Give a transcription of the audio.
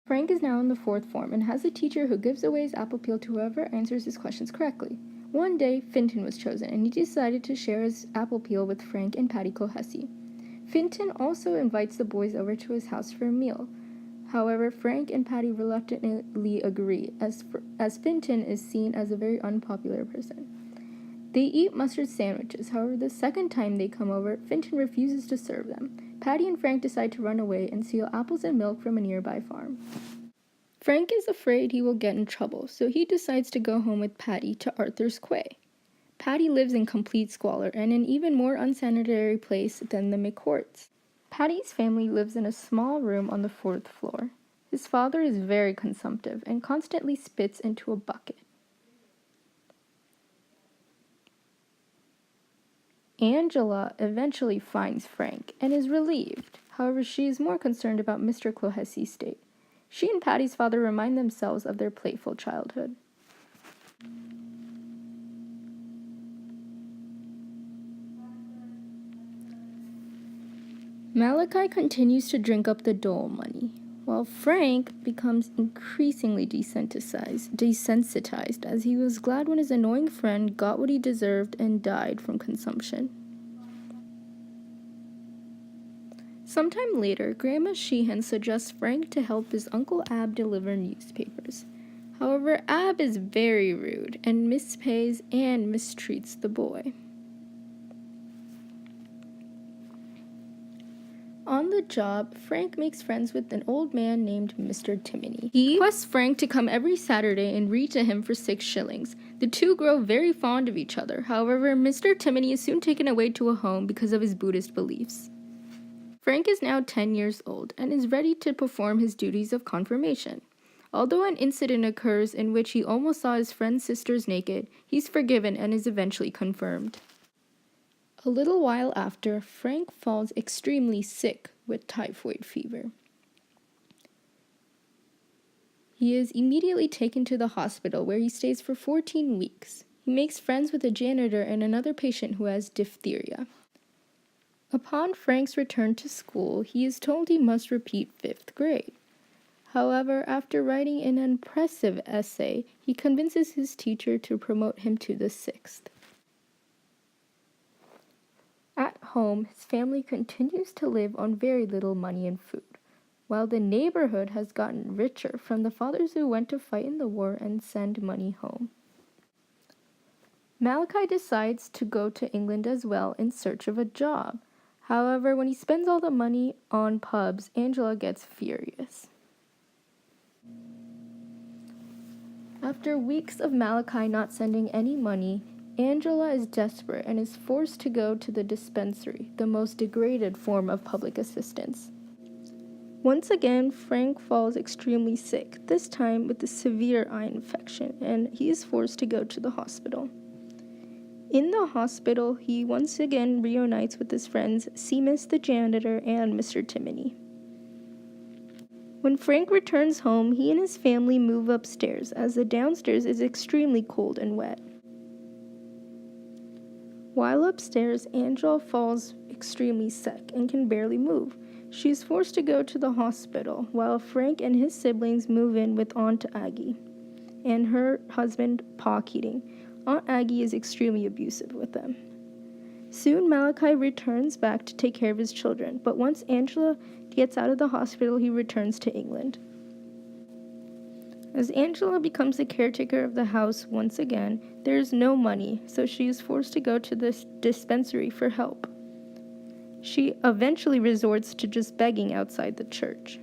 Frank is now in the fourth form and has a teacher who gives away his apple peel to whoever answers his questions correctly. One day, Finton was chosen, and he decided to share his apple peel with Frank and Patty Cohesi. Finton also invites the boys over to his house for a meal. However, Frank and Patty reluctantly agree, as Finton is seen as a very unpopular person. They eat mustard sandwiches. However, the second time they come over, Finton refuses to serve them. Patty and Frank decide to run away and steal apples and milk from a nearby farm. Frank is afraid he will get in trouble, so he decides to go home with Patty to Arthur's Quay. Patty lives in complete squalor and an even more unsanitary place than the McCourts. Patty's family lives in a small room on the fourth floor. His father is very consumptive and constantly spits into a bucket. Angela eventually finds Frank and is relieved. However, she is more concerned about Mr. Cohesi's state. She and Patty's father remind themselves of their playful childhood. Malachi continues to drink up the dole money, while Frank becomes increasingly desensitized as he was glad when his annoying friend got what he deserved and died from consumption. Sometime later, Grandma Sheehan suggests Frank to help his Uncle Ab deliver newspapers. However, Ab is very rude and mispays and mistreats the boy. On the job, Frank makes friends with an old man named Mr. Timony. He requests Frank to come every Saturday and read to him for 6 shillings. The two grow very fond of each other. However, Mr. Timony is soon taken away to a home because of his Buddhist beliefs. Frank is now 10 years old and is ready to perform his duties of confirmation. Although an incident occurs in which he almost saw his friend's sisters naked, he's forgiven and is eventually confirmed. A little while after, Frank falls extremely sick with typhoid fever. He is immediately taken to the hospital where he stays for 14 weeks. He makes friends with a janitor and another patient who has diphtheria. Upon Frank's return to school, he is told he must repeat 5th grade. However, after writing an impressive essay, he convinces his teacher to promote him to the 6th. At home, his family continues to live on very little money and food, while the neighborhood has gotten richer from the fathers who went to fight in the war and send money home. Malachi decides to go to England as well in search of a job. However, when he spends all the money on pubs, Angela gets furious. After weeks of Malachi not sending any money, Angela is desperate and is forced to go to the dispensary, the most degraded form of public assistance. Once again, Frank falls extremely sick, this time with a severe eye infection, and he is forced to go to the hospital. In the hospital, he once again reunites with his friends Seamus the janitor and Mr. Timony. When Frank returns home, he and his family move upstairs as the downstairs is extremely cold and wet. While upstairs, Angela falls extremely sick and can barely move. She is forced to go to the hospital, while Frank and his siblings move in with Aunt Aggie and her husband, Pa Keating. Aunt Aggie is extremely abusive with them. Soon, Malachi returns back to take care of his children, but once Angela gets out of the hospital, he returns to England. As Angela becomes the caretaker of the house once again, there is no money, so she is forced to go to the dispensary for help. She eventually resorts to just begging outside the church.